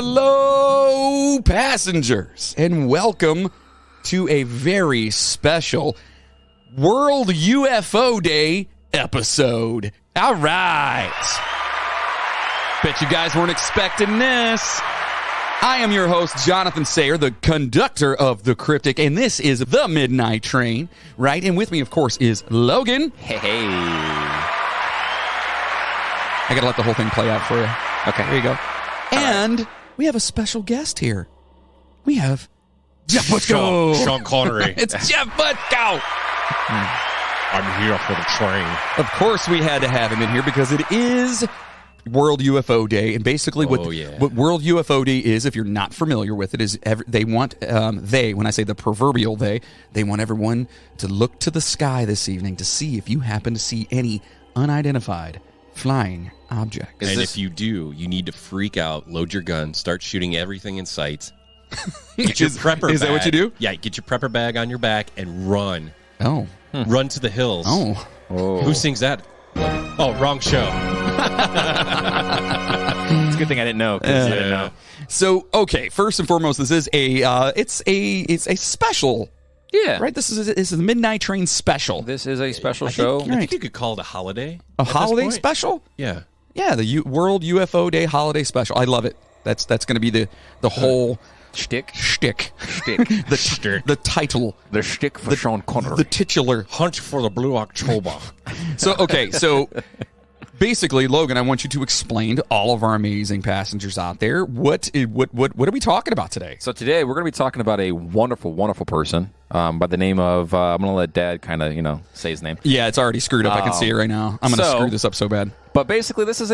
Hello, passengers, and welcome to a very special World UFO Day episode. All right. Bet you guys weren't expecting this. I am your host, Jonathan Sayer, the conductor of The Cryptic, and this is The Midnight Train, right? And with me, of course, is Logan. Hey. I gotta let the whole thing play out for you. Okay. There you go. And we have a special guest here. We have Jeff Butko. Sean Connery. It's Jeff Butko. I'm here for the train. Of course we had to have him in here because it is World UFO Day. And basically what World UFO Day is, if you're not familiar with it, is they want, when I say the proverbial they want everyone to look to the sky this evening to see if you happen to see any unidentified flying objects. And if you do, you need to freak out, load your gun, start shooting everything in sight. Get your prepper bag. Is that what you do? Yeah, get your prepper bag on your back and run. Oh. Run to the hills. Oh. Who sings that? Oh, wrong show. It's a good thing I didn't know. I didn't know. So, okay, first and foremost, this is it's a special. Yeah. Right? This is the Midnight Train special. This is a special show. I think you could call it a holiday. A holiday special? Yeah. Yeah, the World UFO Day holiday special. I love it. That's going to be the whole Shtick. the title. The shtick for Sean Connery. The titular. Hunt for the Blue October. So basically, Logan, I want you to explain to all of our amazing passengers out there what are we talking about today? So today we're going to be talking about a wonderful, wonderful person by the name of, I'm going to let Dad kind of, say his name. Yeah, it's already screwed up. I can see it right now. I'm going to screw this up so bad. But basically, this is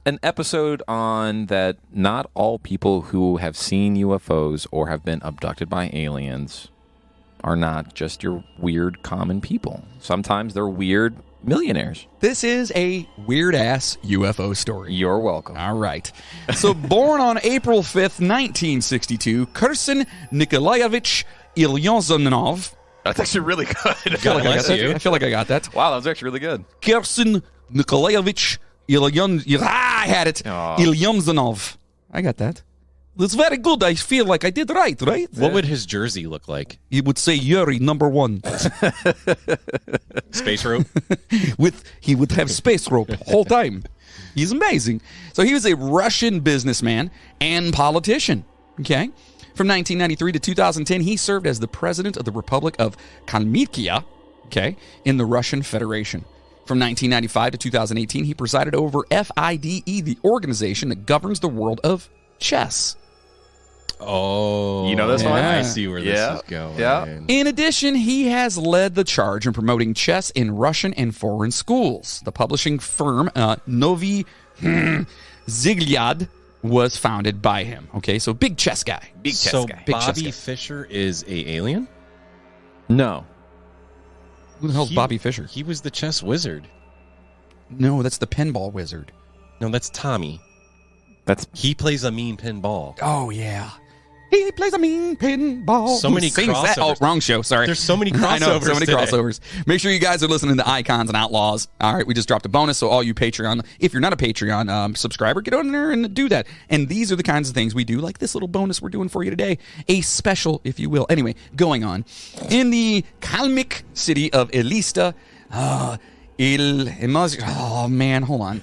an episode on that not all people who have seen UFOs or have been abducted by aliens are not just your weird common people. Sometimes they're weird millionaires. This is a weird-ass UFO story. You're welcome. All right. So, born on April 5th, 1962, Kirsan Nikolaevich Ilyazonov. That's actually really good. I feel like I got that. Wow, that was actually really good. Kirsan Nikolaevich I had it. Ilyazonov. I got that. That's very good. I feel like I did right? What would his jersey look like? He would say Yuri, number one. Space rope? He would have space rope the whole time. He's amazing. So he was a Russian businessman and politician. Okay? From 1993 to 2010, he served as the president of the Republic of Kalmykia, okay, in the Russian Federation. From 1995 to 2018, he presided over FIDE, the organization that governs the world of chess. Oh. You know this one? I see where this is going. Yeah. In addition, he has led the charge in promoting chess in Russian and foreign schools. The publishing firm, Novi Zigliad, was founded by him. Okay, so big chess guy. Big chess so guy. Bobby Fischer is a alien? No. Who the hell's Bobby Fischer? He was the chess wizard. No, that's the pinball wizard. No, that's Tommy. He plays a mean pinball. Oh, yeah. He plays a mean pinball. So many crossovers. Oh, wrong show. Sorry. There's so many crossovers. I know, so many today. crossovers. Make sure you guys are listening to Icons and Outlaws. All right, we just dropped a bonus, so all you Patreon, if you're not a Patreon subscriber, get on there and do that. And these are the kinds of things we do, like this little bonus we're doing for you today. A special, if you will. Anyway, going on. In the Kalmyk city of Elista, oh, man, hold on.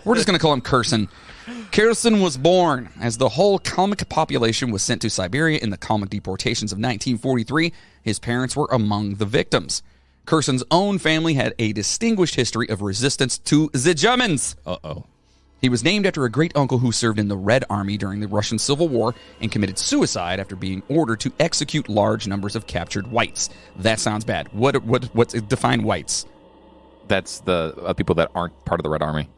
We're just going to call him Kirsan. Kirsan was born as the whole Kalmyk population was sent to Siberia in the Kalmyk deportations of 1943. His parents were among the victims. Kirsan's own family had a distinguished history of resistance to the Germans. Uh-oh. He was named after a great uncle who served in the Red Army during the Russian Civil War and committed suicide after being ordered to execute large numbers of captured whites. That sounds bad. What's define whites? That's the people that aren't part of the Red Army.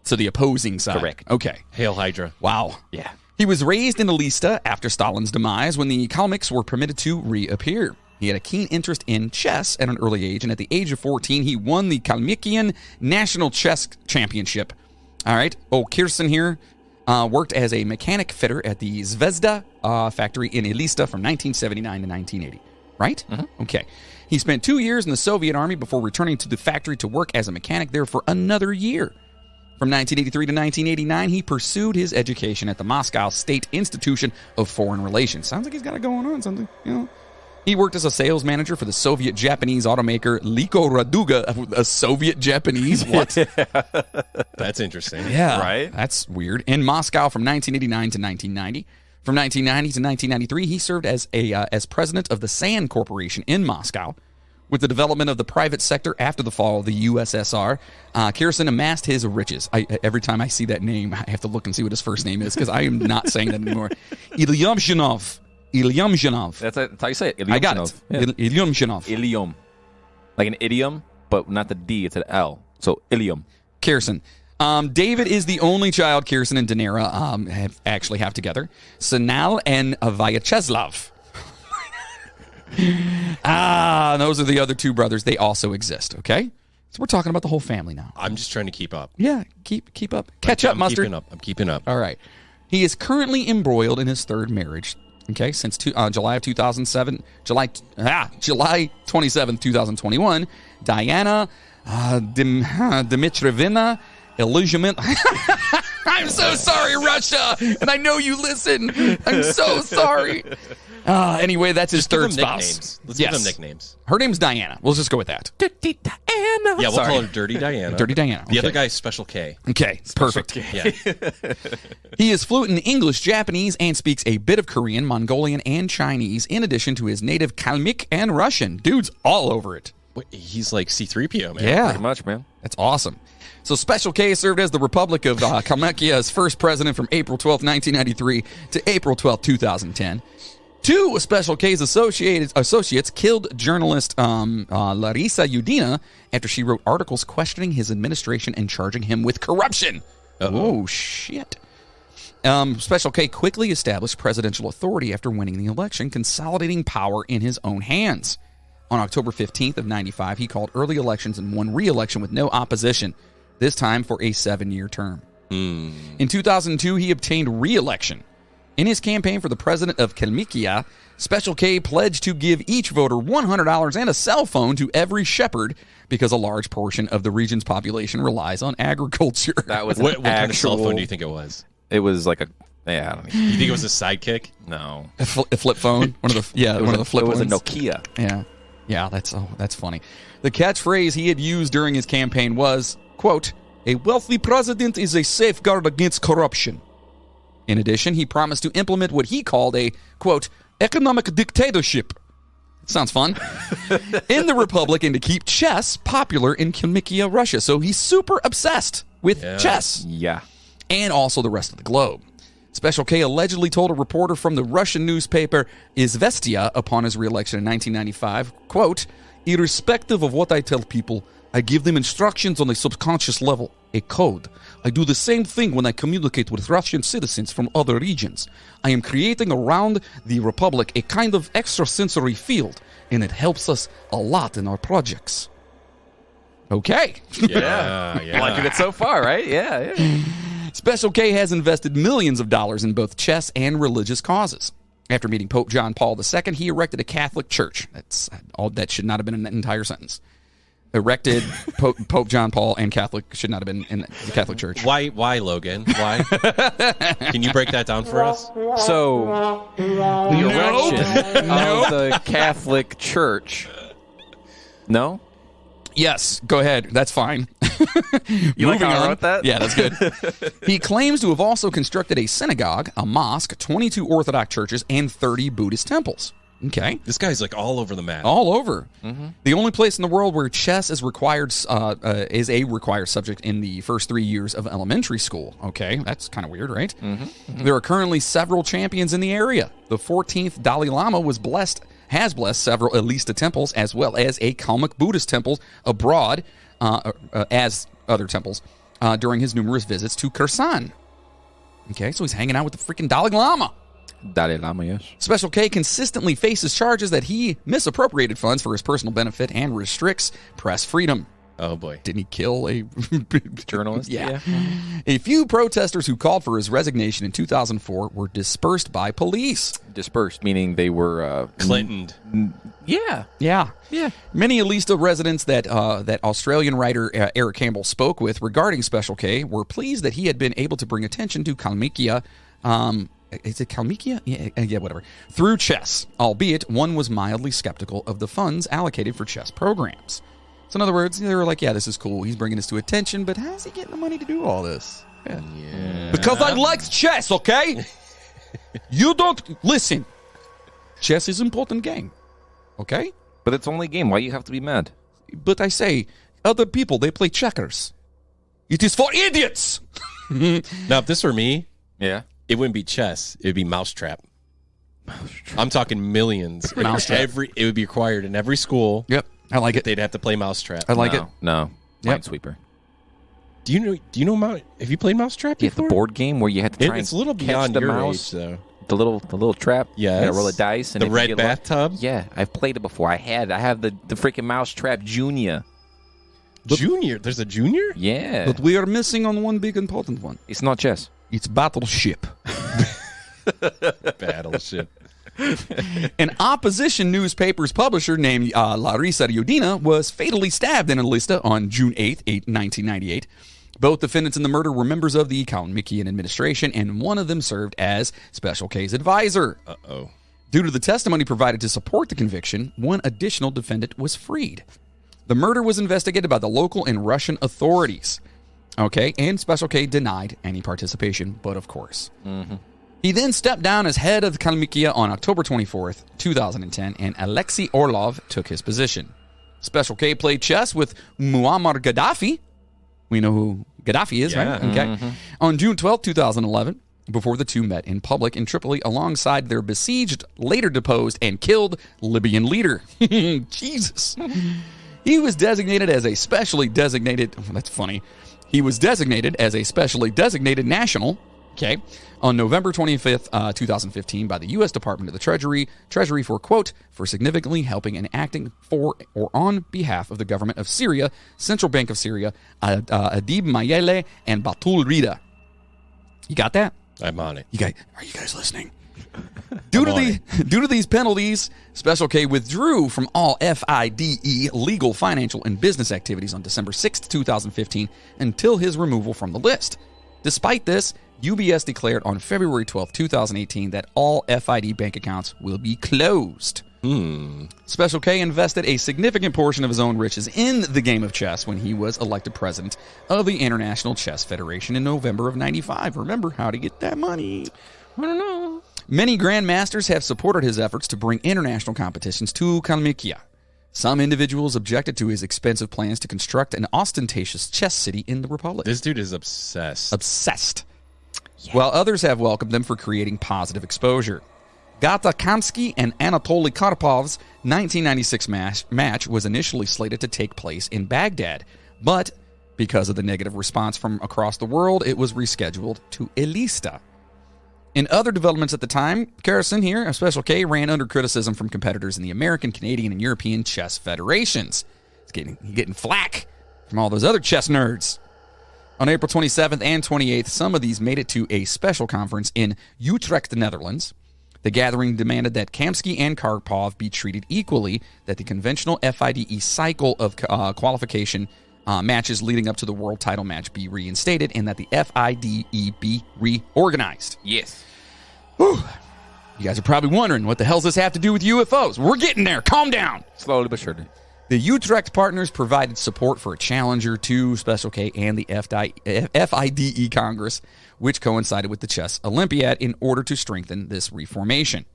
So the opposing side. Correct. Okay. Hail Hydra. Wow. Yeah. He was raised in Elista after Stalin's demise when the Kalmyks were permitted to reappear. He had a keen interest in chess at an early age, and at the age of 14, he won the Kalmykian National Chess Championship. All right. Kirsan here worked as a mechanic fitter at the Zvezda factory in Elista from 1979 to 1980. Right? Mm-hmm. Okay. He spent 2 years in the Soviet Army before returning to the factory to work as a mechanic there for another year. From 1983 to 1989, he pursued his education at the Moscow State Institution of Foreign Relations. Sounds like he's got it going on, something, you know. He worked as a sales manager for the Soviet-Japanese automaker Liko Raduga. A Soviet-Japanese? What? That's interesting. Yeah. Right? That's weird. In Moscow from 1989 to 1990. From 1990 to 1993, he served as president of the Sand Corporation in Moscow. With the development of the private sector after the fall of the USSR, Kirsan amassed his riches. Every time I see that name, I have to look and see what his first name is because I am not saying that anymore. Ilyumshinov. That's how you say it. I got it. Yeah. Ilyumshinov. Ilium. Like an idiom, but not the D, it's an L. So Ilium. Kirsan. David is the only child Kirsan and Daenerys actually have together. Sanal and Vyacheslav. Those are the other two brothers. They also exist, okay? So we're talking about the whole family now. I'm just trying to keep up. Yeah, keep up. Catch up, Mustard. I'm keeping up. All right. He is currently embroiled in his third marriage, okay, since July of 2007. July 27th, 2021. Diana Dimitrievna Illusionment. I'm so sorry, Russia, and I know you listen. I'm so sorry. Anyway, that's his third spouse. Let's give them nicknames. Her name's Diana. We'll just go with that. Dirty Diana. Yeah, we'll call her Dirty Diana. Dirty Diana. The other guy's Special K. Okay, perfect. Yeah. He is fluent in English, Japanese, and speaks a bit of Korean, Mongolian, and Chinese, in addition to his native Kalmyk and Russian. Dude's all over it. He's like C-3PO, man. Yeah. Pretty much, man. That's awesome. So Special K served as the Republic of Kalmykia's first president from April 12, 1993 to April 12, 2010. Two of Special K's associates killed journalist Larisa Yudina after she wrote articles questioning his administration and charging him with corruption. Oh, shit. Special K quickly established presidential authority after winning the election, consolidating power in his own hands. On October 15th of 95, he called early elections and won re-election with no opposition, this time for a 7-year term. In 2002, he obtained re-election. In his campaign for the president of Kalmykia, Special K pledged to give each voter $100 and a cell phone to every shepherd because a large portion of the region's population relies on agriculture. That was What kind of cell phone do you think it was? It was like a... Yeah, I don't know. You think it was a sidekick? No. A flip phone? One of the flip It was a ones. Nokia. Yeah, that's funny. The catchphrase he had used during his campaign was, quote, "A wealthy president is a safeguard against corruption." In addition, he promised to implement what he called a, quote, "economic dictatorship." Sounds fun. In the Republic, and to keep chess popular in Kalmykia, Russia. So he's super obsessed with chess. Yeah. And also the rest of the globe. Special K allegedly told a reporter from the Russian newspaper Izvestia upon his re-election in 1995, quote, "Irrespective of what I tell people, I give them instructions on a subconscious level, a code. I do the same thing when I communicate with Russian citizens from other regions. I am creating around the Republic a kind of extrasensory field, and it helps us a lot in our projects." Okay. Yeah. Liking it so far, right? Yeah. Special K has invested millions of dollars in both chess and religious causes. After meeting Pope John Paul II, he erected a Catholic church. That should not have been an entire sentence. Erected Pope John Paul and Catholic should not have been in the Catholic Church. Why, Logan? Why? Can you break that down for us? So, the erection of the Catholic Church. No? Yes, go ahead. That's fine. You like how I wrote that? Yeah, that's good. He claims to have also constructed a synagogue, a mosque, 22 Orthodox churches, and 30 Buddhist temples. Okay. This guy's like all over the map. All over. Mm-hmm. The only place in the world where chess is required is a required subject in the first 3 years of elementary school. Okay, that's kind of weird, right? Mm-hmm. Mm-hmm. There are currently several champions in the area. The 14th Dalai Lama has blessed several Elista temples as well as a Kalmyk Buddhist temple abroad as other temples during his numerous visits to Kherson. Okay, so he's hanging out with the freaking Dalai Lama. Dalai Lama, yes. Special K consistently faces charges that he misappropriated funds for his personal benefit and restricts press freedom. Oh, boy. Didn't he kill a Journalist? Yeah. A few protesters who called for his resignation in 2004 were dispersed by police. Dispersed, meaning they were... Clintoned. Yeah. Yeah. Yeah. Many Elista residents that Australian writer Eric Campbell spoke with regarding Special K were pleased that he had been able to bring attention to Kalmykia. Is it Kalmykia? Yeah, whatever. Through chess, albeit one was mildly skeptical of the funds allocated for chess programs. So in other words, they were like, yeah, this is cool. He's bringing this to attention, but how's he getting the money to do all this? Yeah. Because I like chess, okay? You don't... Listen. Chess is an important game, okay? But it's only a game. Why you have to be mad? But I say, other people, they play checkers. It is for idiots! Now, if this were me, Yeah. it wouldn't be chess. It would be mousetrap. I'm talking millions. Mousetrap. It would be required in every school. Yep, I like it. They'd have to play mousetrap. I like it. No. Yep. Minesweeper. Do you know have you played mousetrap Yeah, the before? board game where you had to try It's a and little catch beyond the your mouse. age, though. The little trap. Yes. You gotta roll a dice. And The if you red get lucky- bathtub? Yeah, I've played it before. I have the freaking Mousetrap Junior. Junior? There's a junior? Yeah. But we are missing on one big important one. It's not chess. It's Battleship. Battleship. An opposition newspaper's publisher named Larissa Riodina was fatally stabbed in Elista on June 8, 1998. Both defendants in the murder were members of the Kalmykian administration, and one of them served as Special K's advisor. Uh-oh. Due to the testimony provided to support the conviction, one additional defendant was freed. The murder was investigated by the local and Russian authorities. Okay, and Special K denied any participation, but of course. He then stepped down as head of the Kalmykia on October 24th, 2010, and Alexei Orlov took his position. Special K played chess with Muammar Gaddafi. We know who Gaddafi is, right? Okay. On June 12th, 2011, before the two met in public in Tripoli alongside their besieged, later deposed, and killed Libyan leader. Jesus. He was designated as a specially designated... that's funny. He was designated as a specially designated national... Okay. On November 25th, 2015, by the U.S. Department of the Treasury for, quote, for significantly helping and acting for or on behalf of the government of Syria, Central Bank of Syria, Adib Mayele, and Batul Rida. You got that? I'm on it. Are you guys listening? Due to these penalties, Special K withdrew from all FIDE legal, financial, and business activities on December 6th, 2015, until his removal from the list. Despite this, UBS declared on February 12, 2018, that all FID bank accounts will be closed. Special K invested a significant portion of his own riches in the game of chess when he was elected president of the International Chess Federation in November of 95. Remember how to get that money. I don't know. Many grandmasters have supported his efforts to bring international competitions to Kalmykia. Some individuals objected to his expensive plans to construct an ostentatious chess city in the Republic. This dude is obsessed. Obsessed. Yeah. While others have welcomed them for creating positive exposure. Gata Kamsky and Anatoly Karpov's 1996 match was initially slated to take place in Baghdad, but because of the negative response from across the world, it was rescheduled to Elista. In other developments at the time, Carson here, a Special K, ran under criticism from competitors in the American, Canadian, and European chess federations. He's getting flack from all those other chess nerds. On April 27th and 28th, some of these made it to a special conference in Utrecht, the Netherlands. The gathering demanded that Kamsky and Karpov be treated equally, that the conventional FIDE cycle of qualification matches leading up to the world title match be reinstated, and that the FIDE be reorganized. Yes. Whew. You guys are probably wondering, what the hell does this have to do with UFOs? We're getting there. Calm down. Slowly but surely. The Utrecht partners provided support for a challenger to Special K and the FIDE Congress, which coincided with the Chess Olympiad in order to strengthen this reformation.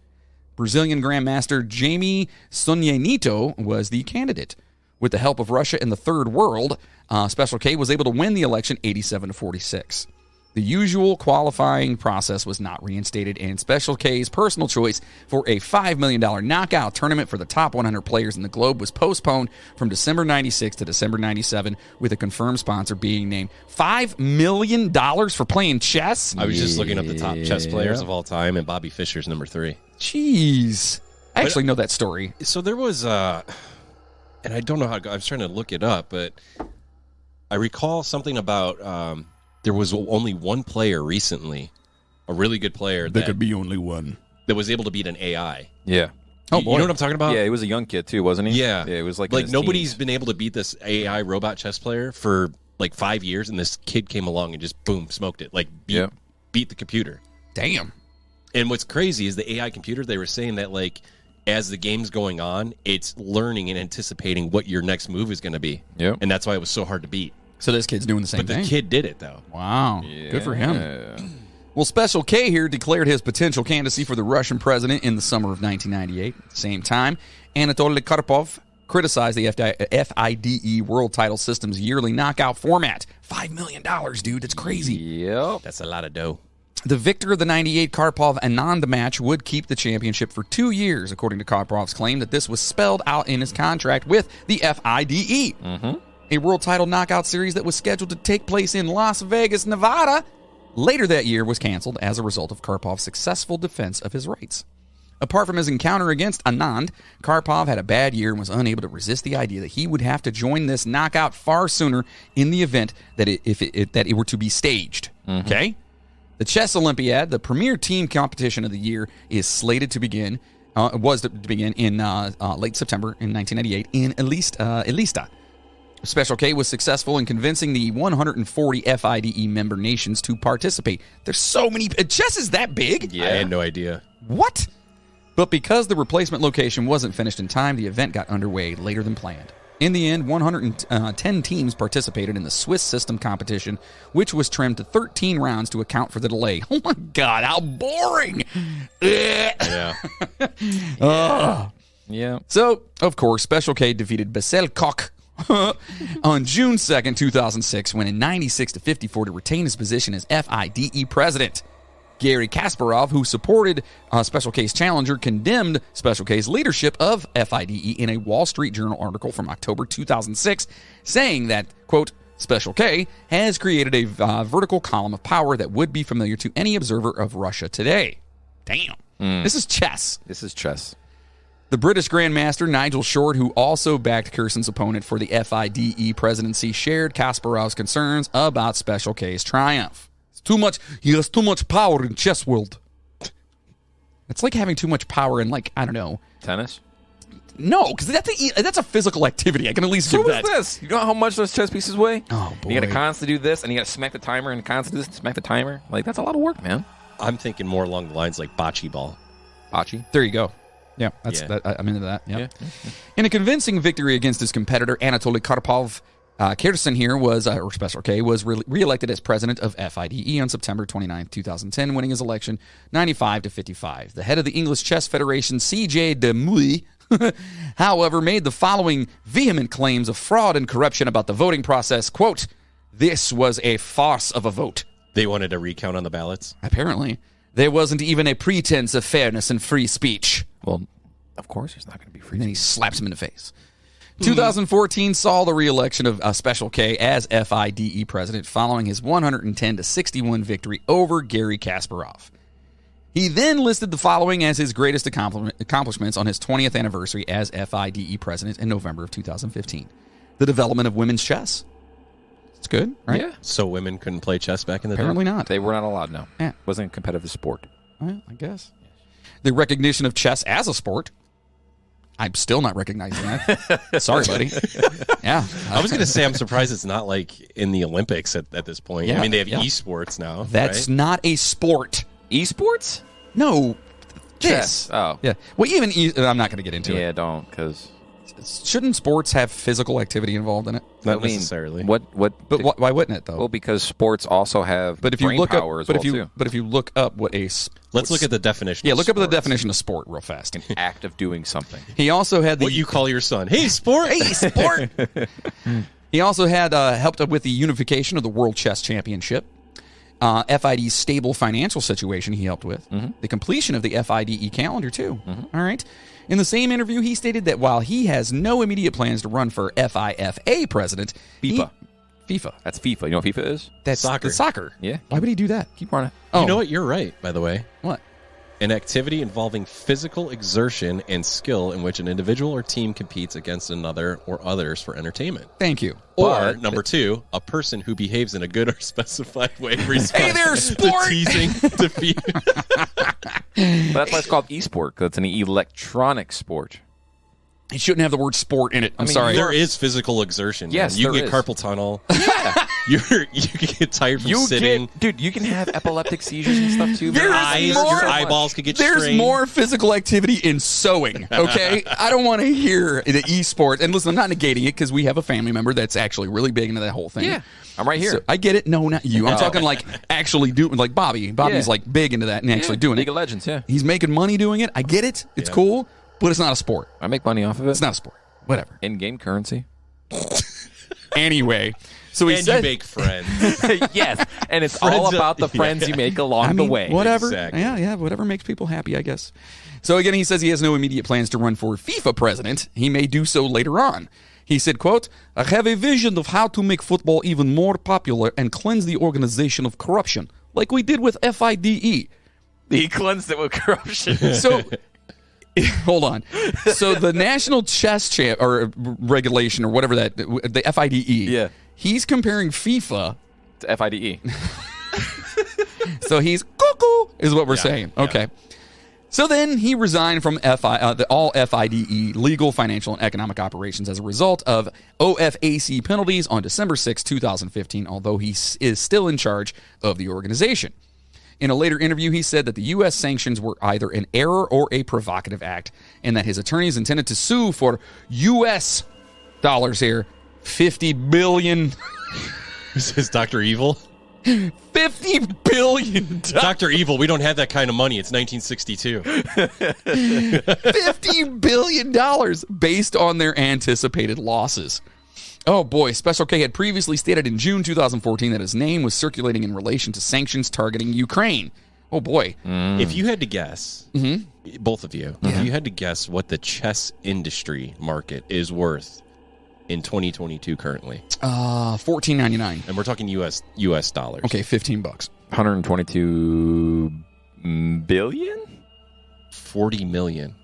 Brazilian Grandmaster Jaime Sonhanito was the candidate. With the help of Russia and the Third World, Special K was able to win the election 87-46. The usual qualifying process was not reinstated, and Special K's personal choice for a $5 million knockout tournament for the top 100 players in the globe was postponed from December 96 to December 97, with a confirmed sponsor being named. $5 million for playing chess? I was just looking up the top chess players of all time, and Bobby Fischer's number 3. Jeez. I actually know that story. So there was, and I don't know how, I was trying to look it up, but I recall something about there was only one player recently, a really good player There could be only one. that was able to beat an AI. Yeah. Oh, You boy. know what I'm talking about? Yeah, he was a young kid, too, wasn't he? Yeah. Yeah, it was like in his nobody's teens. been able to beat this AI robot chess player for like 5 years, and this kid came along and just boom, smoked it. Like beat the computer. Damn. And what's crazy is the AI computer, they were saying that like as the game's going on, it's learning and anticipating what your next move is going to be. Yep. And that's why it was so hard to beat. So this kid's doing the same But the thing. kid did it though. Wow. Good for him. Yeah. Well, Special K here declared his potential candidacy for the Russian president in the summer of 1998. At the same time, Anatoly Karpov criticized the FIDE World Title System's yearly knockout format. $5 million, dude. That's crazy. Yep. That's a lot of dough. The victor of the 98 Karpov-Anand match would keep the championship for 2 years, according to Karpov's claim that this was spelled out in his contract with the FIDE. Mm-hmm. A world title knockout series that was scheduled to take place in Las Vegas, Nevada, later that year was canceled as a result of Karpov's successful defense of his rights. Apart from his encounter against Anand, Karpov had a bad year and was unable to resist the idea that he would have to join this knockout far sooner in the event that it were to be staged. Mm-hmm. Okay? The Chess Olympiad, the premier team competition of the year, is slated to begin, was to begin in late September in 1998 in Elista. Special K was successful in convincing the 140 FIDE member nations to participate. There's so many. Chess is that big? Yeah. I had no idea. What? But because the replacement location wasn't finished in time, the event got underway later than planned. In the end, 110 teams participated in the Swiss system competition, which was trimmed to 13 rounds to account for the delay. Oh my God, how boring! Yeah. Yeah. So, of course, Special K defeated Baselkok on June 2nd, 2006, winning 96-54 to retain his position as FIDE president. Gary Kasparov, who supported Special K's challenger, condemned Special K's leadership of FIDE in a Wall Street Journal article from October 2006, saying that, quote, Special K has created a vertical column of power that would be familiar to any observer of Russia today. Damn. This is chess. This is chess. The British Grandmaster Nigel Short, who also backed Kerson's opponent for the FIDE presidency, shared Kasparov's concerns about Special K's triumph. He has too much power in chess world. It's like having too much power in, like, I don't know. Tennis? No, because that's a physical activity. I can at least give that. What is this? You know how much those chess pieces weigh? Oh, boy. You gotta constantly do this, and you gotta smack the timer, and constantly do this, and smack the timer. Like, that's a lot of work, man. I'm thinking more along the lines like bocce ball. Bocce? There you go. Yeah, Yeah. I'm into that. Yeah. Yeah. In a convincing victory against his competitor, Anatoly Karpov, Kirsten here was, or Special K, was re-elected as president of FIDE on September 29, 2010, winning his election 95-55. The head of the English Chess Federation, C.J. de Muy, however, made the following vehement claims of fraud and corruption about the voting process. Quote, "This was a farce of a vote." They wanted a recount on the ballots. Apparently, there wasn't even a pretense of fairness and free speech. Well, of course there's not going to be free. And then he slaps him in the face. 2014 saw the re-election of Special K as FIDE president following his 110-61 victory over Gary Kasparov. He then listed the following as his greatest accomplishments on his 20th anniversary as FIDE president in November of 2015. The development of women's chess. It's good, right? Yeah. So women couldn't play chess back in the Apparently day? not. They were not allowed, no. Yeah. Wasn't a competitive sport. Well, I guess. The recognition of chess as a sport. I'm still not recognizing that. Sorry, buddy. Yeah. I was going to say, I'm surprised it's not like in the Olympics at this point. Yeah, I mean, they have yeah. esports now. That's right? not a sport. Esports? No. This. Chess. Oh. Yeah. Well, I'm not going to get into Yeah, it. don't, because... Shouldn't sports have physical activity involved in it? Not necessarily. What? But why wouldn't it, though? Well, because sports also have but if you brain look up, power as but well, if you too. but if you look up what a Let's look at the definition. yeah, of look up the sports. definition of sport real fast. Act of doing something. He also had the What you call your son? Hey, sport. hey sport. He also had helped with the unification of the World Chess Championship. FID's stable financial situation he helped with. The completion of the FIDE calendar, too. All right. In the same interview, he stated that while he has no immediate plans to run for FIFA president... FIFA. FIFA. That's FIFA. You know what FIFA is? That's Soccer. Soccer. Yeah. Why would he do that? Keep running. Oh, You know what? You're right, by the way. What? an activity involving physical exertion and skill in which an individual or team competes against another or others for entertainment. Thank you. Or, number 2, a person who behaves in a good or specified way responds Hey there, sport! to teasing, defeat. That's why it's called esport, because it's an electronic sport. It shouldn't have the word sport in it. I'm sorry. There is physical exertion. Yes, man. You there can get is. carpal tunnel. You can get tired from sitting. Dude, you can have epileptic seizures and stuff too. There's Your eyeballs could get There's strained. more physical activity in sewing, okay? I don't want to hear the esports. And listen, I'm not negating it because we have a family member that's actually really big into that whole thing. Yeah, I'm right here. So, I get it. No, not you. I'm talking like actually doing, like Bobby. Bobby's Yeah. like big into that and actually doing League it. of Legends, yeah. He's making money doing it. I get it. It's cool, but it's not a sport. I make money off of it. It's not a sport. Whatever. In-game currency. Anyway, so he And said, you make friends. Yes, and it's all Friends- about the friends you make along the way. Whatever. Exactly. Yeah, whatever makes people happy, I guess. So again, he says he has no immediate plans to run for FIFA president. He may do so later on. He said, quote, I have a vision of how to make football even more popular and cleanse the organization of corruption, like we did with FIDE. He cleansed it with corruption. So, hold on. So the national chess regulation or whatever that, the FIDE. Yeah. He's comparing FIFA. It's FIDE. So he's cuckoo is what we're saying. Okay. So then he resigned from all FIDE legal, financial, and economic operations as a result of OFAC penalties on December 6, 2015, although he is still in charge of the organization. In a later interview, he said that the U.S. sanctions were either an error or a provocative act, and that his attorneys intended to sue for U.S. dollars here, $50 billion. This is Dr. Evil. $50 billion. Dr. Evil, we don't have that kind of money. It's 1962. $50 billion based on their anticipated losses. Oh boy, Special K had previously stated in June 2014 that his name was circulating in relation to sanctions targeting Ukraine. Oh boy. If you had to guess, both of you, if you had to guess what the chess industry market is worth in 2022 currently, $14.99. and we're talking U.S. dollars. Okay, $15. 122 billion? 40 million.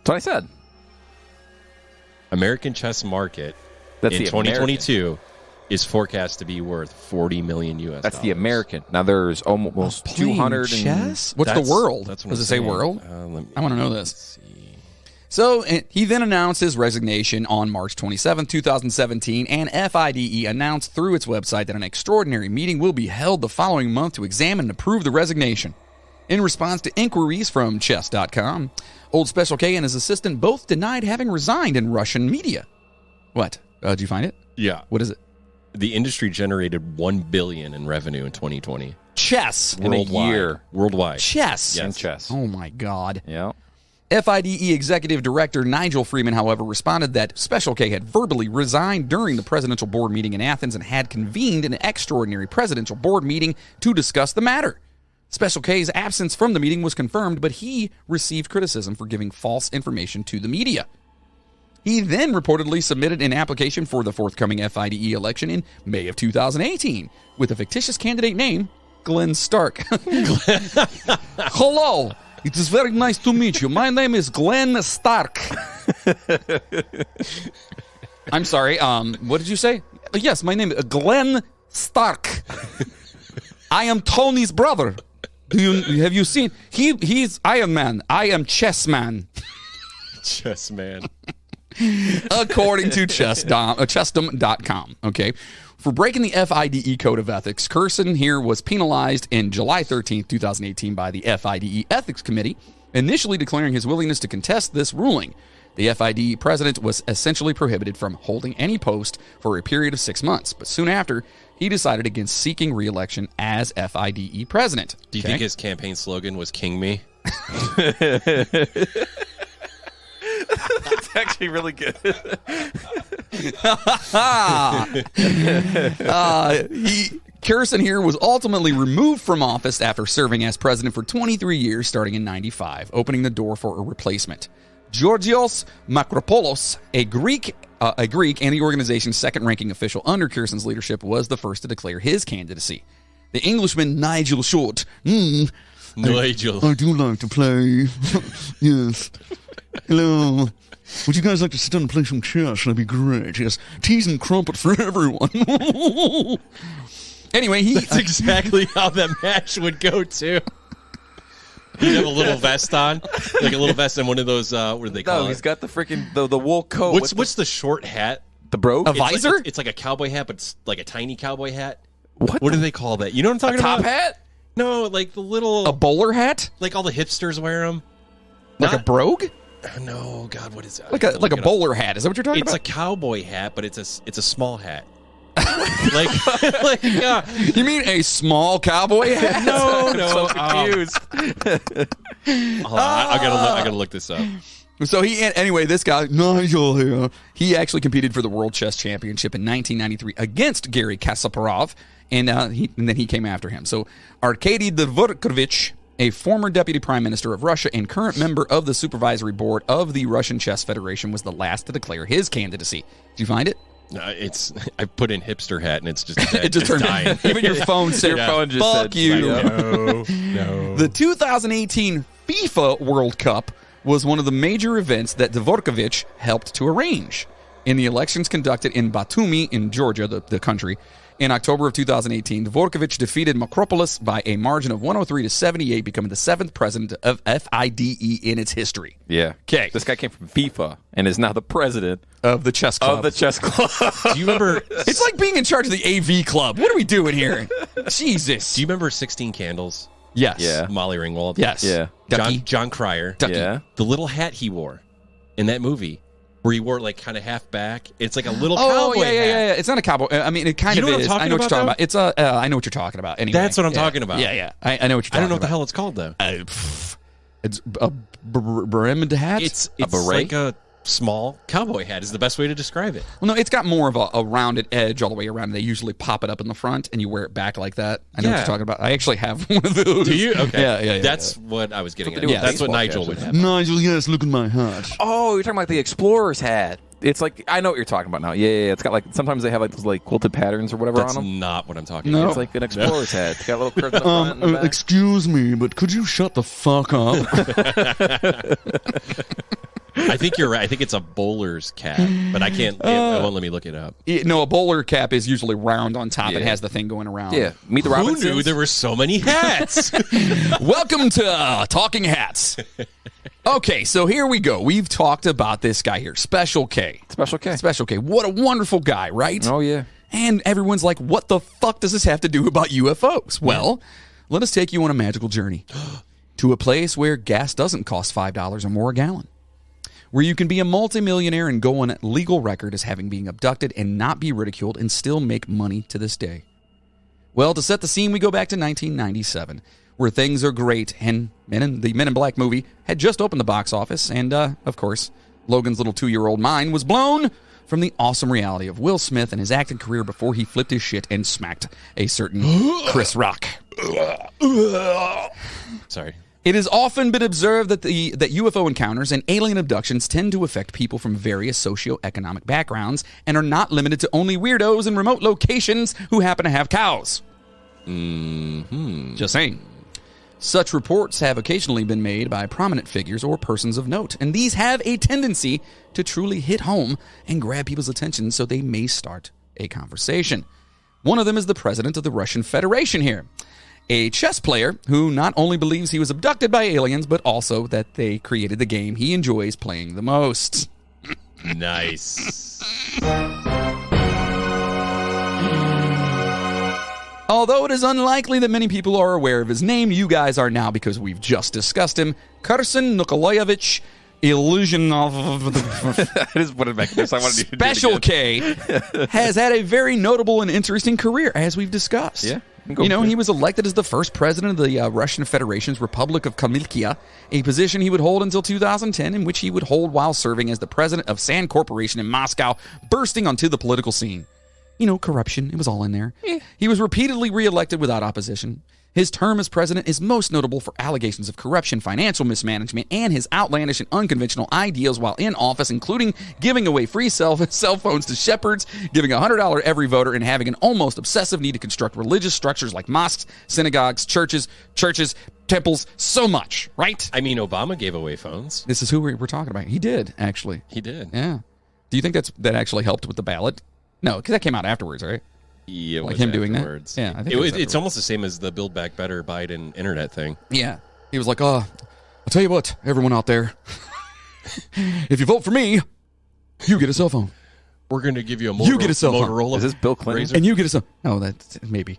That's what I said. American chess market That's in the 2022 is forecast to be worth 40 million U.S. That's the dollars. American. Now there's almost 200 chess? What's That's- the world? that's what Does I'm it say saying. world? Let me- I want to know let's this. see. So he then announced his resignation on March 27, 2017, and FIDE announced through its website that an extraordinary meeting will be held the following month to examine and approve the resignation. In response to inquiries from chess.com, Old Special K and his assistant both denied having resigned in Russian media. What? Did you find it? Yeah. What is it? The industry generated $1 billion in revenue in 2020. Chess. In a year. Worldwide. Chess. Yes. in chess. Oh my God. Yeah. FIDE Executive Director Nigel Freeman, however, responded that Special K had verbally resigned during the presidential board meeting in Athens and had convened an extraordinary presidential board meeting to discuss the matter. Special K's absence from the meeting was confirmed, but he received criticism for giving false information to the media. He then reportedly submitted an application for the forthcoming FIDE election in May of 2018 with a fictitious candidate name, Glenn Stark. Hello. It is very nice to meet you. My name is Glenn Stark. I'm sorry. What did you say? Yes, my name is Glenn Stark. I am Tony's brother. Have you seen? He's Iron Man. I am Chess Man. Chess man. According to chessdom.com. Okay. For breaking the FIDE Code of Ethics, Curson here was penalized in July 13th, 2018 by the FIDE Ethics Committee, initially declaring his willingness to contest this ruling. The FIDE president was essentially prohibited from holding any post for a period of 6 months, but soon after, he decided against seeking re-election as FIDE president. Do you think his campaign slogan was King Me? It's actually really good. Curson here was ultimately removed from office after serving as president for 23 years, starting in 95, opening the door for a replacement. Georgios Makropoulos, a Greek and the organization's second-ranking official under Curson's leadership, was the first to declare his candidacy. The Englishman Nigel Short Nigel. I do like to play. Yes. Hello. Would you guys like to sit down and play some chess? That'd be great. Yes. Teas and crumpet for everyone. Anyway, That's exactly how that match would go, too. He'd have a little vest on, like a little vest and one of those, what do they call it? He's got the freaking the wool coat. What's the short hat? the brogue? A visor? It's like a cowboy hat, but it's like a tiny cowboy hat. What do they call that? You know what I'm talking about? top hat? No, like the little... A bowler hat? Like all the hipsters wear them. Like a brogue? No, God, what is that? Like a bowler hat. Is that what you're talking It's about? a cowboy hat, but it's a small hat. like You mean a small cowboy hat? no, So confused. Hold on, I gotta look this up. So anyway, this guy, Nigel here, he actually competed for the World Chess Championship in 1993 against Garry Kasparov, and then he came after him. So Arkady Dvorkovich, a former deputy prime minister of Russia and current member of the supervisory board of the Russian Chess Federation, was the last to declare his candidacy. Did you find it? I put in hipster hat and it's just It just turned dying. Even your phone said, phone just fuck said, you. No. The 2018 FIFA World Cup was one of the major events that Dvorkovich helped to arrange. In the elections conducted in Batumi in Georgia, the country, in October of 2018, Dvorkovich defeated Makropoulos by a margin of 103 to 78, becoming the 7th president of FIDE in its history. Yeah. 'Kay. This guy came from FIFA and is now the president Of the chess club. of the chess club. Do you remember? It's like being in charge of the AV club. What are we doing here? Jesus. Do you remember 16 Candles? Yes. Yeah. Molly Ringwald. Yes. Yeah. Ducky. John Cryer. Ducky. Yeah. The little hat he wore in that movie, where he wore it like kind of half back. It's like a little Oh, cowboy hat. yeah. It's not a cowboy. I mean, it kind You know of what I'm is. talking I know what you're about, talking about. It's I know what you're talking about. Anyway, That's what I'm Yeah. talking about. Yeah. I know what you're talking about. I don't know what the hell it's called though. It's a brimmed hat. It's beret? like a small cowboy hat is the best way to describe it. Well, no, it's got more of a rounded edge all the way around. They usually pop it up in the front, and you wear it back like that. I know what Yeah. you're talking about. I actually have one of those. Do you? Okay. Yeah. That's what I was getting Something at. to do with That's what baseball Nigel caps, would isn't have. Nigel, yes, look at my hat. Oh, you're talking about the explorer's hat. It's like, I know what you're talking about now. Yeah. It's got like, sometimes they have like those like quilted patterns or whatever That's on them. not what I'm talking No. about. It's like an explorer's hat. It's got a little curve in the front and the back. Excuse me, but could you shut the fuck up? I think you're right. I think it's a bowler's cap, but I can't. It won't let me look it up. No, a bowler cap is usually round on top. It Yeah. has the thing going around. Yeah. Meet the Who Robinsons. knew there were so many hats? Welcome to Talking Hats. Okay, so here we go. We've talked about this guy here, Special K. Special K. Special K. What a wonderful guy, right? Oh, yeah. And everyone's like, what the fuck does this have to do about UFOs? Well, let us take you on a magical journey to a place where gas doesn't cost $5 or more a gallon, where you can be a multimillionaire and go on legal record as having been abducted and not be ridiculed and still make money to this day. Well, to set the scene, we go back to 1997, where things are great, and the Men in Black movie had just opened the box office, and, of course, Logan's little 2-year-old mind was blown from the awesome reality of Will Smith and his acting career before he flipped his shit and smacked a certain Chris Rock. Sorry. It has often been observed that that UFO encounters and alien abductions tend to affect people from various socioeconomic backgrounds and are not limited to only weirdos in remote locations who happen to have cows. Just saying. Such reports have occasionally been made by prominent figures or persons of note, and these have a tendency to truly hit home and grab people's attention so they may start a conversation. One of them is the president of the Russian Federation here, a chess player who not only believes he was abducted by aliens, but also that they created the game he enjoys playing the most. Nice. Although it is unlikely that many people are aware of his name, you guys are now because we've just discussed him. Kherson Nikolaevich Illusionov. That is what it makes sense. I wanted you to do it Special again. K has had a very notable and interesting career, as we've discussed. Yeah. He was elected as the first president of the Russian Federation's Republic of Kalmykia, a position he would hold until 2010, in which he would hold while serving as the president of Sand Corporation in Moscow, bursting onto the political scene. Corruption, it was all in there. He was repeatedly reelected without opposition. His term as president is most notable for allegations of corruption, financial mismanagement, and his outlandish and unconventional ideals while in office, including giving away free cell phones to shepherds, giving $100 every voter, and having an almost obsessive need to construct religious structures like mosques, synagogues, churches, temples so much, right? I mean, Obama gave away phones. This is who we're talking about. He did, actually. He did. Yeah. Do you think that actually helped with the ballot? No, because that came out afterwards, right? Yeah, Like him doing that? afterwards. Yeah, I think it was. afterwards. It's almost the same as the Build Back Better Biden internet thing. Yeah. He was like, I'll tell you what, everyone out there, if you vote for me, you get a cell phone. We're going to give you a You get a cell phone. Motorola. Is this Bill Clinton? Razr? And you get a cell. No, that's maybe.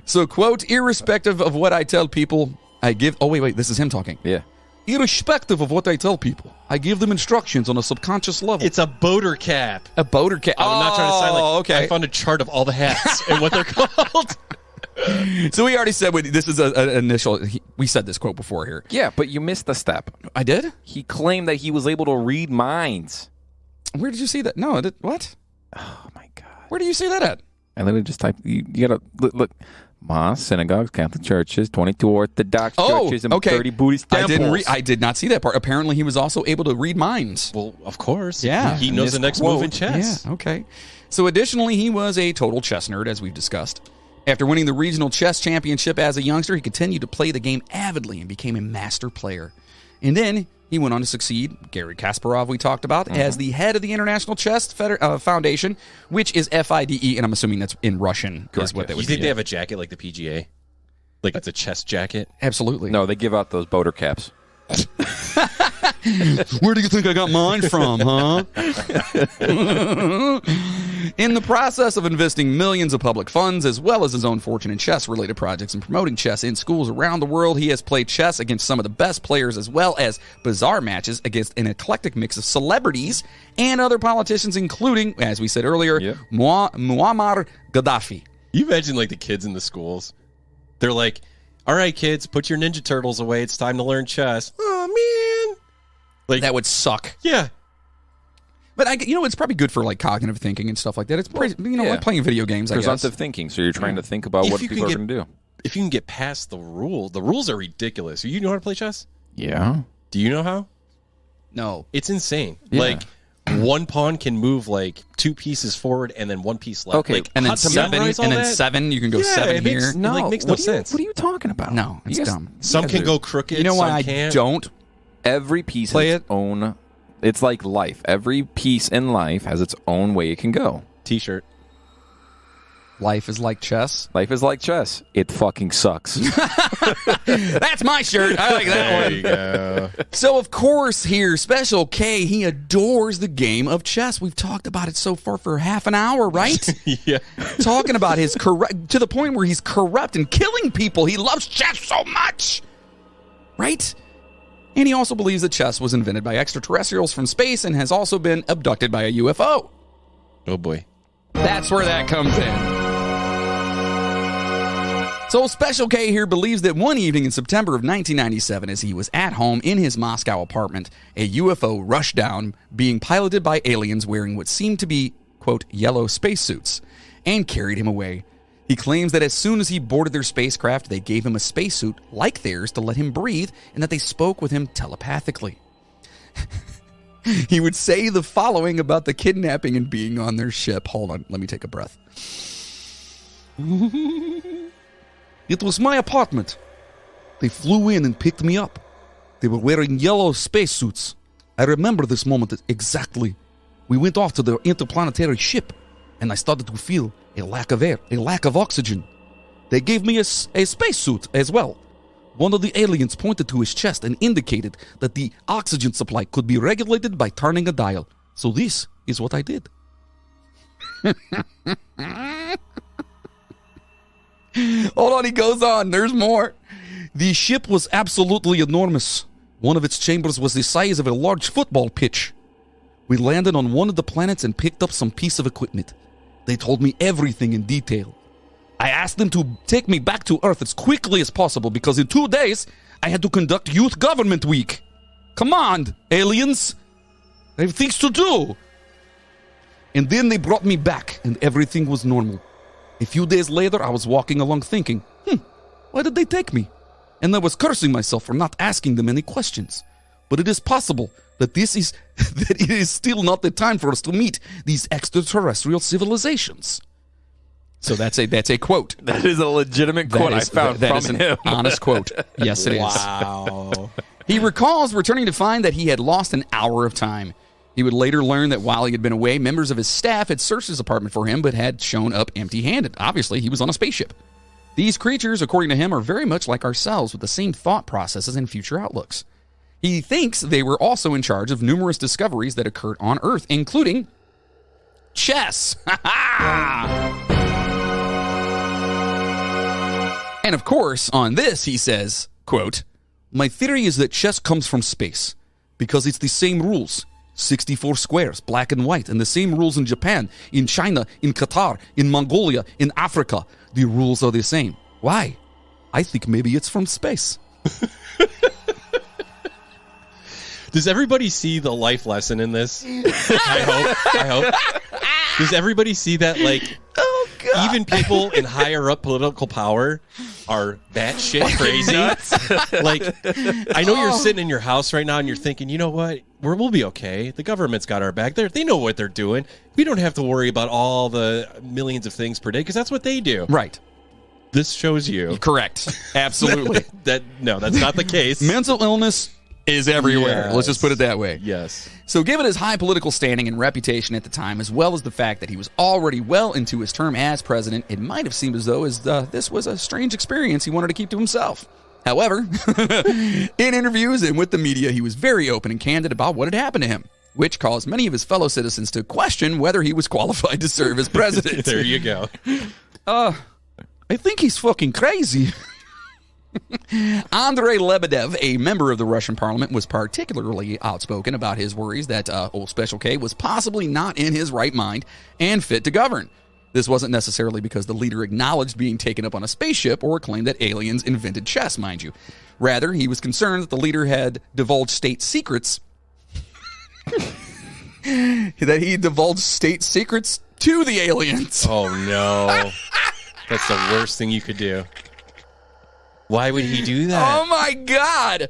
So, quote, irrespective of what I tell people, I give. Oh, wait. This is him talking. Yeah. Irrespective of what I tell people, I give them instructions on a subconscious level. It's a boater cap. a boater cap. I'm not trying to sound like. okay. I found a chart of all the hats and what they're called. So we already said this is an initial. We said this quote before here. Yeah, but you missed a step. I did? He claimed that he was able to read minds. Where did you see that? No, what? Oh, my God. Where do you see that at? I literally just typed, you got to look. Mosques, synagogues, Catholic churches, 22 Orthodox churches, and 30 Buddhist temples. I did not see that part. Apparently, he was also able to read minds. Well, of course. Yeah. He knows the next move in chess. Yeah, okay. So additionally, he was a total chess nerd, as we've discussed. After winning the regional chess championship as a youngster, he continued to play the game avidly and became a master player. And then he went on to succeed, Garry Kasparov we talked about, as the head of the International Chess Foundation, which is FIDE, and I'm assuming that's in Russian is what that You would think be. they have a jacket like the PGA? Like it's a chess jacket? Absolutely. No, they give out those boater caps. Where do you think I got mine from, huh? In the process of investing millions of public funds, as well as his own fortune in chess-related projects and promoting chess in schools around the world, he has played chess against some of the best players, as well as bizarre matches against an eclectic mix of celebrities and other politicians, including, as we said earlier, Muammar Gaddafi. You imagine like the kids in the schools. They're like, all right, kids, put your Ninja Turtles away. It's time to learn chess. Oh, man. Like That would suck. Yeah. But it's probably good for like cognitive thinking and stuff like that. It's pretty, like playing video games, I guess. Presumptive thinking. So you're trying to think about what people are going to do. If you can get past the rules are ridiculous. You know how to play chess? Yeah. Do you know how? No. It's insane. Yeah. Like one pawn can move like two pieces forward and then one piece left. Okay, Like, And how then to seven, memorize all and then that? 7. You can go Yeah, 7 it here. makes- No, like, makes no sense. What are you talking about? No, it's You guys- dumb. Some you guys can are- go crooked. You know why some I can't. don't? Every piece Play has its own. It's like life. Every piece in life has its own way it can go. T-shirt. Life is like chess. Life is like chess. It fucking sucks. That's my shirt. I like that one. There you go. So, of course, here, Special K, he adores the game of chess. We've talked about it so far for half an hour, right? Yeah. Talking about his corrupt, to the point where he's corrupt and killing people. He loves chess so much, right? And he also believes that chess was invented by extraterrestrials from space and has also been abducted by a UFO. Oh boy. That's where that comes in. So Special K here believes that one evening in September of 1997, as he was at home in his Moscow apartment, a UFO rushed down, being piloted by aliens wearing what seemed to be, quote, yellow spacesuits, and carried him away. He claims that as soon as he boarded their spacecraft, they gave him a spacesuit like theirs to let him breathe, and that they spoke with him telepathically. He would say the following about the kidnapping and being on their ship. Hold on, let me take a breath. It was my apartment. They flew in and picked me up. They were wearing yellow spacesuits. I remember this moment exactly. We went off to the interplanetary ship, and I started to feel a lack of air, a lack of oxygen. They gave me a spacesuit as well. One of the aliens pointed to his chest and indicated that the oxygen supply could be regulated by turning a dial. So this is what I did. Hold on, he goes on. There's more. The ship was absolutely enormous. One of its chambers was the size of a large football pitch. We landed on one of the planets and picked up some piece of equipment. They told me everything in detail. I asked them to take me back to Earth as quickly as possible because in 2 days, I had to conduct Youth Government Week. Come on, aliens. I have things to do. And then they brought me back and everything was normal. A few days later, I was walking along thinking, why did they take me? And I was cursing myself for not asking them any questions. But it is possible that it is still not the time for us to meet these extraterrestrial civilizations. So that's a quote. That is a legitimate quote I found that from is an him. honest quote. Yes, it is. Wow. He recalls returning to find that he had lost an hour of time. He would later learn that while he had been away, members of his staff had searched his apartment for him but had shown up empty-handed. Obviously, he was on a spaceship. These creatures, according to him, are very much like ourselves with the same thought processes and future outlooks. He thinks they were also in charge of numerous discoveries that occurred on Earth, including chess. And of course, on this, he says, quote, "My theory is that chess comes from space because it's the same rules. 64 squares, black and white, and the same rules in Japan, in China, in Qatar, in Mongolia, in Africa. The rules are the same. Why? I think maybe it's from space." Does everybody see the life lesson in this? I hope. Does everybody see that, like, even people in higher up political power are batshit crazy? Like, I know you're sitting in your house right now and you're thinking, you know what? We'll be okay. The government's got our back. They know what they're doing. We don't have to worry about all the millions of things per day because that's what they do. Right. This shows you. Correct. Absolutely. No, that's not the case. Mental illness is everywhere. Yes. Let's just put it that way. Yes. So given his high political standing and reputation at the time, as well as the fact that he was already well into his term as president, it might have seemed as though this was a strange experience he wanted to keep to himself. However, in interviews and with the media, he was very open and candid about what had happened to him, which caused many of his fellow citizens to question whether he was qualified to serve as president. There you go. I think he's fucking crazy. Andrei Lebedev, a member of the Russian parliament, was particularly outspoken about his worries that old Special K was possibly not in his right mind and fit to govern. This wasn't necessarily because the leader acknowledged being taken up on a spaceship or claimed that aliens invented chess, mind you. Rather, he was concerned that the leader had divulged state secrets. That he divulged state secrets to the aliens. Oh, no. That's the worst thing you could do. Why would he do that? Oh, my God.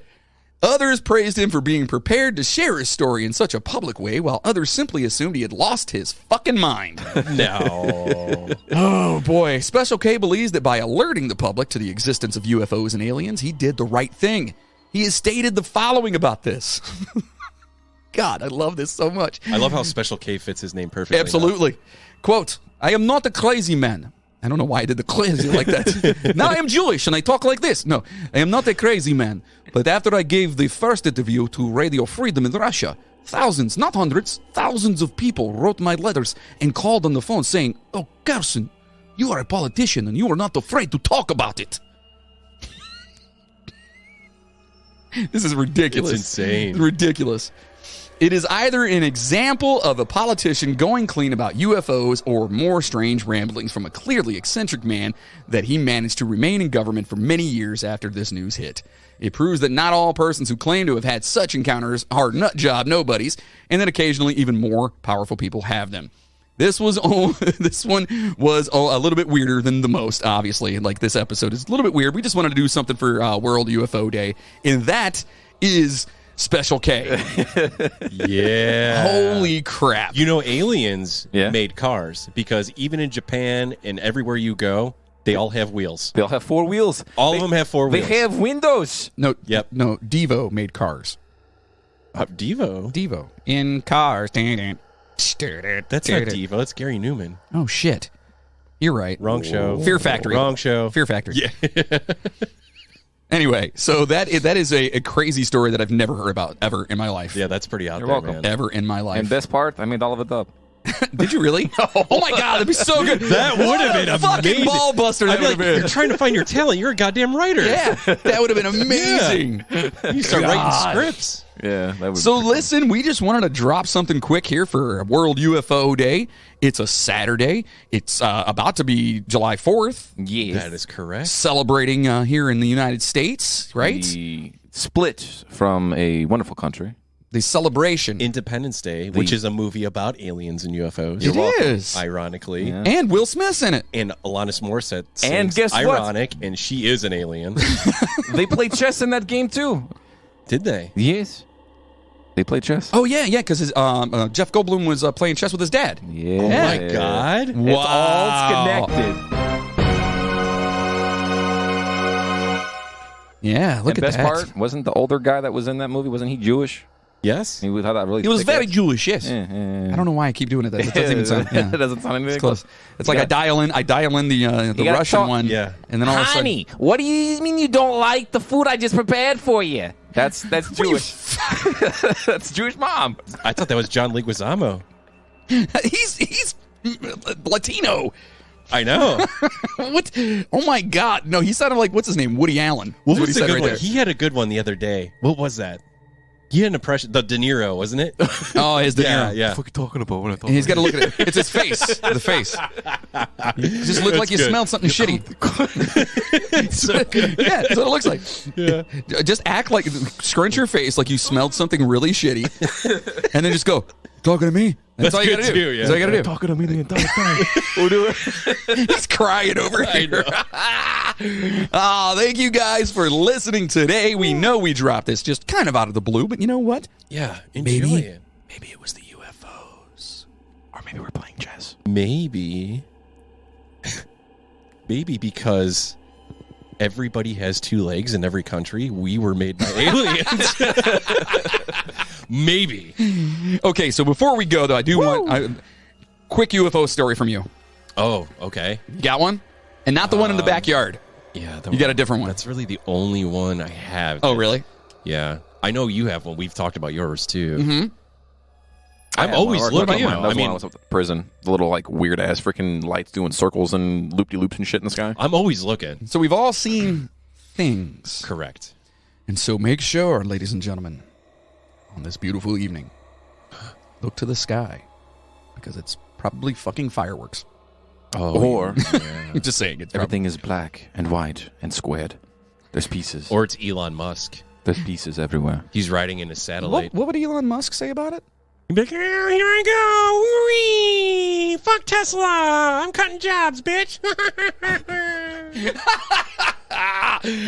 Others praised him for being prepared to share his story in such a public way, while others simply assumed he had lost his fucking mind. No. Oh, boy. Special K believes that by alerting the public to the existence of UFOs and aliens, he did the right thing. He has stated the following about this. God, I love this so much. I love how Special K fits his name perfectly. Absolutely. Quote, "I am not a crazy man." I don't know why I did the crazy like that. Now I am Jewish and I talk like this. No, I am not a crazy man. But after I gave the first interview to Radio Freedom in Russia, thousands, not hundreds, thousands of people wrote my letters and called on the phone saying, "Oh, Carson, you are a politician and you are not afraid to talk about it." This is ridiculous. It's insane. It's ridiculous. It is either an example of a politician going clean about UFOs or more strange ramblings from a clearly eccentric man that he managed to remain in government for many years after this news hit. It proves that not all persons who claim to have had such encounters are nut job nobodies, and that occasionally even more powerful people have them. This one was a little bit weirder than the most, obviously. Like, this episode is a little bit weird. We just wanted to do something for World UFO Day, and that is Special K. Yeah. Holy crap. You know, aliens Yeah. made cars because even in Japan and everywhere you go, they all have wheels. They'll have 4 wheels. All of them have 4 They wheels. have windows. No, Yep. no, Devo made cars. Devo? Devo. In cars. That's not Devo. That's Gary Newman. Oh, shit. You're right. Wrong show. Fear Factory. Wrong show. Fear Factory. Yeah. Anyway, so that is a crazy story that I've never heard about ever in my life. Yeah, that's pretty out You're there, welcome. man. Ever in my life. And best part, I made all of it up. Did you really? Oh my God, that'd be so good. That would have been fucking amazing. ball buster. That I'd be would like, have been. you're trying to find your talent. You're a goddamn writer. Yeah, that would have been amazing. You start writing God. scripts. Yeah, that would So listen, we just wanted to drop something quick here for World UFO Day. It's a Saturday. It's about to be July 4th. Yes. That is correct. Celebrating here in the United States, right? The split from a wonderful country. The celebration. Independence Day, which is a movie about aliens and UFOs. It is. Ironically. Yeah. And Will Smith's in it. And Alanis Morissette sings And guess what? ironic, and she is an alien. They played chess in that game too. Did they? Yes. They play chess? Oh yeah, because Jeff Goldblum was playing chess with his dad. Yeah. Oh my God! It's all connected. Yeah, look And at best that. part, wasn't the older guy that was in that movie, wasn't he Jewish? Yes. He had that really He was thick very ass- Jewish. Yes. Yeah. I don't know why I keep doing it. That doesn't even sound. Yeah. It doesn't sound anything It's close. It's like You I dial in the gotta Russian talk- one. Yeah. And then all of a sudden, Honey, what do you mean you don't like the food I just prepared for you? That's Jewish. That's Jewish mom. I thought that was John Leguizamo. he's Latino. I know. What? Oh my God! No, he sounded like what's his name? Woody Allen. What That's was he the said good right one? there. He had a good one the other day. What was that? He had an impression. The De Niro, wasn't it? Oh, his De Yeah, Niro. yeah. What are you talking about? When I thought And he's got to look at it. It's his face. The face. He just looked like you good. smelled something shitty. So good. Yeah, that's what it looks like. Yeah. Just act like, scrunch your face like you smelled something really shitty, and then just go, talking to me. That's all you good gotta do. too, yeah. That's all you gotta do. talking to me the entire time. He's crying over here. Oh, thank you guys for listening today. We know we dropped this just kind of out of the blue, but you know what? Yeah. Enjoy it. Maybe it was the UFOs. Or maybe we're playing chess. Maybe. Maybe because everybody has two legs in every country. We were made by aliens. Maybe. Okay, so before we go, though, I do want a quick UFO story from you. Oh, okay. You got one? And not the one in the backyard. Yeah. You got a different one. That's really the only one I have. Oh, really? Yeah. I know you have one. We've talked about yours, too. Mm-hmm. I'm always What looking. about you? I That was when mean, I was at the prison. The little like weird ass freaking lights doing circles and loop-de-loops and shit in the sky. I'm always looking. So we've all seen things. Correct. And so make sure, ladies and gentlemen, on this beautiful evening, look to the sky because it's probably fucking fireworks. Oh, Or I'm just saying. It's everything is black and white and squared. There's pieces. Or it's Elon Musk. There's pieces everywhere. He's riding in a satellite. What would Elon Musk say about it? He'd be like, "Oh, here I go. Whee! Fuck Tesla. I'm cutting jobs, bitch.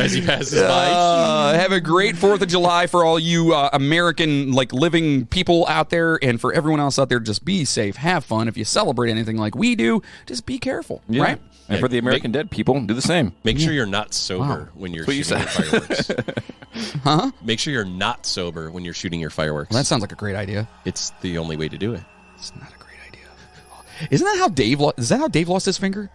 As he passes by. Have a great 4th of July for all you American living people out there, and for everyone else out there. Just be safe, have fun. If you celebrate anything like we do, just be careful, right? And Yeah, for the American dead people, do the same. Make sure you're not sober when you're That's what you shooting your fireworks. Huh? Make sure you're not sober when you're shooting your fireworks. Well, that sounds like a great idea. It's the only way to do it. It's not a great idea. Isn't that how Dave? Is that how Dave lost his finger?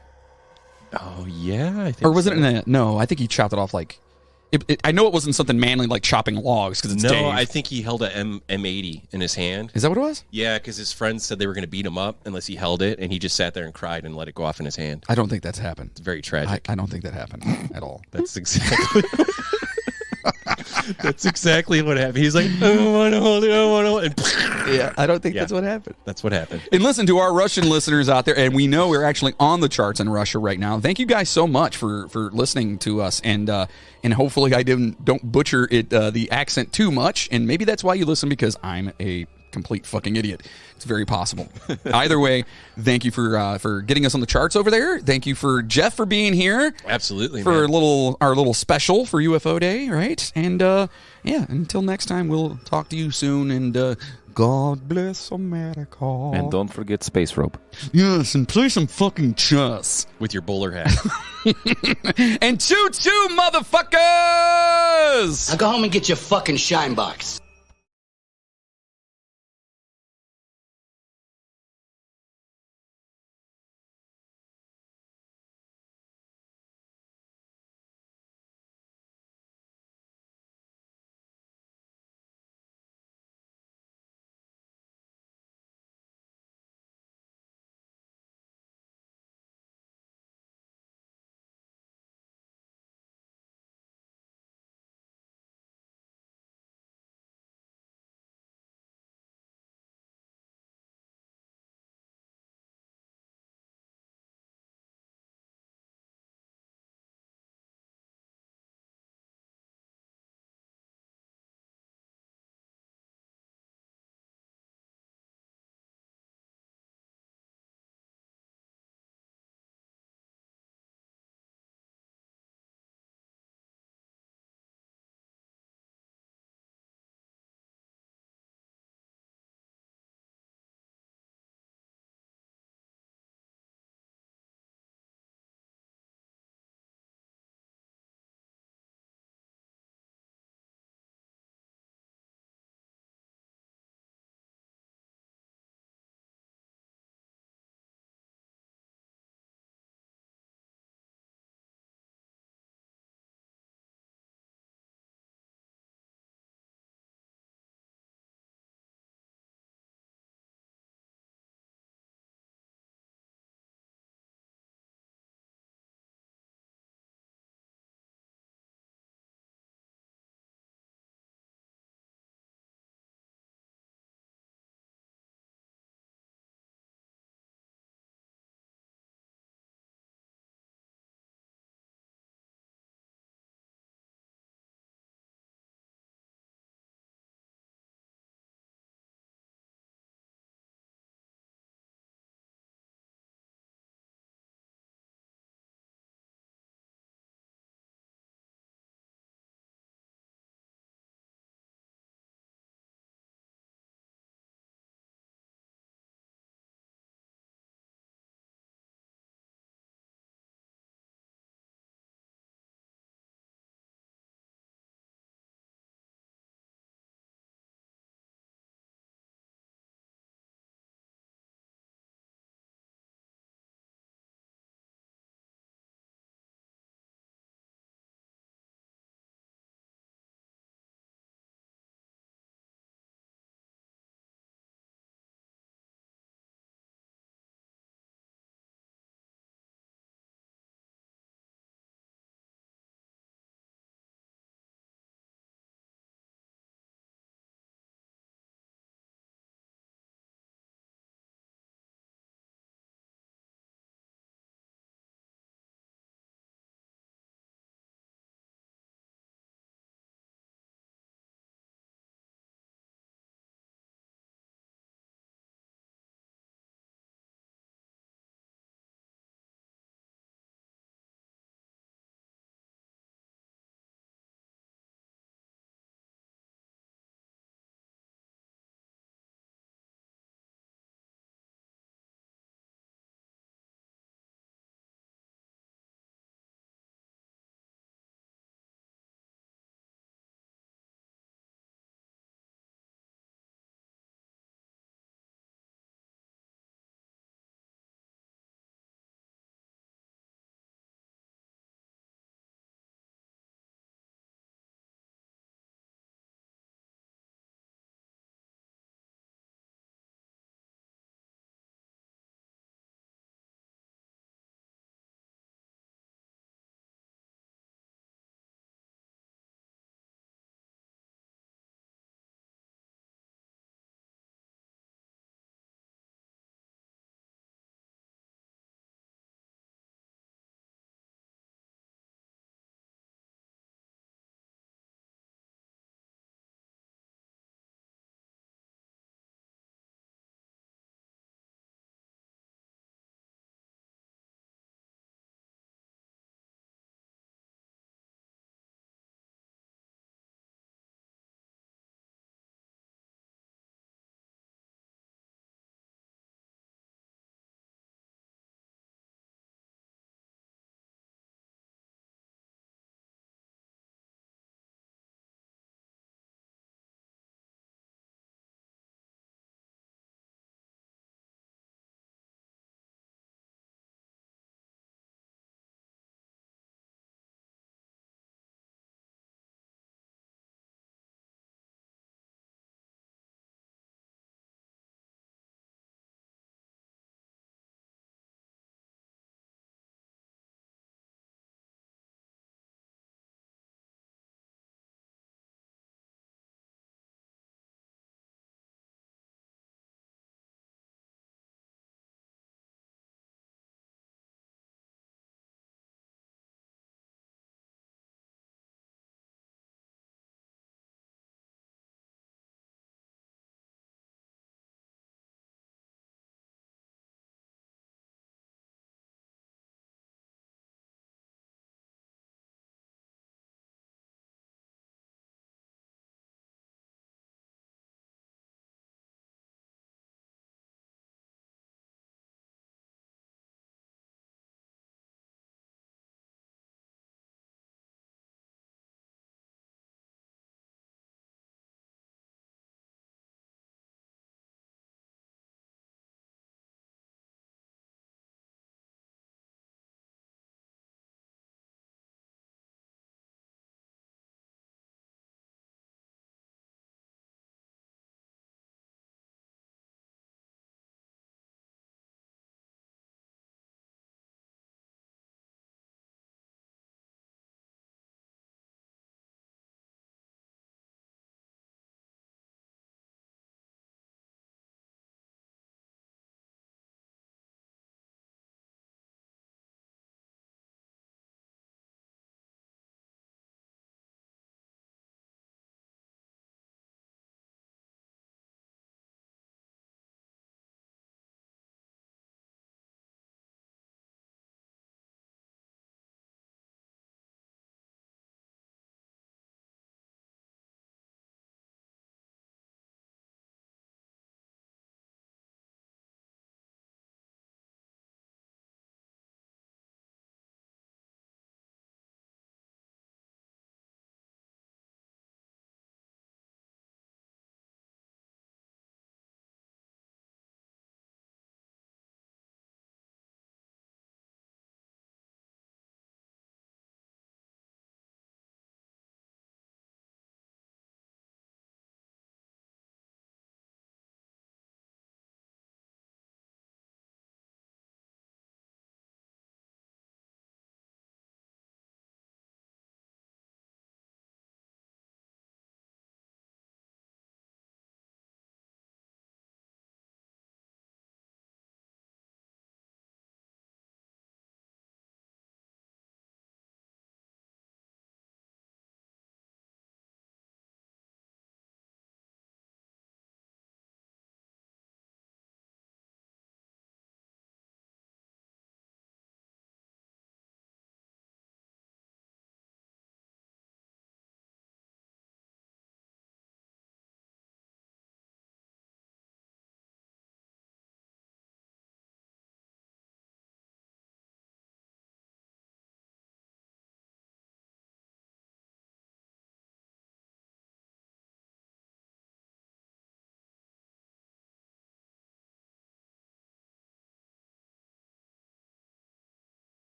Oh, yeah. I think Or was so. it in a? No, I think he chopped it off I know it wasn't something manly like chopping logs because it's No, Dave. I think he held a M80 in his hand. Is that what it was? Yeah, because his friends said they were going to beat him up unless he held it, and he just sat there and cried and let it go off in his hand. I don't think that's happened. It's very tragic. I don't think that happened at all. That's exactly. That's exactly what happened. He's like, I don't want to hold it. I don't want to hold it. And Yeah, I don't think Yeah. that's what happened. that's what happened. And listen to our Russian listeners out there, and we know we're actually on the charts in Russia right now. Thank you guys so much for listening to us, and hopefully I don't butcher it the accent too much, and maybe that's why you listen because I'm a complete fucking idiot. It's very possible. Either way, thank you for getting us on the charts over there. Thank you for Jeff for being here. Absolutely, For man. our little special for UFO Day, right? And yeah, until next time, we'll talk to you soon. And God bless America. And don't forget space rope. Yes, and play some fucking chess. With your bowler hat. And choo choo, motherfuckers! Now go home and get your fucking shine box.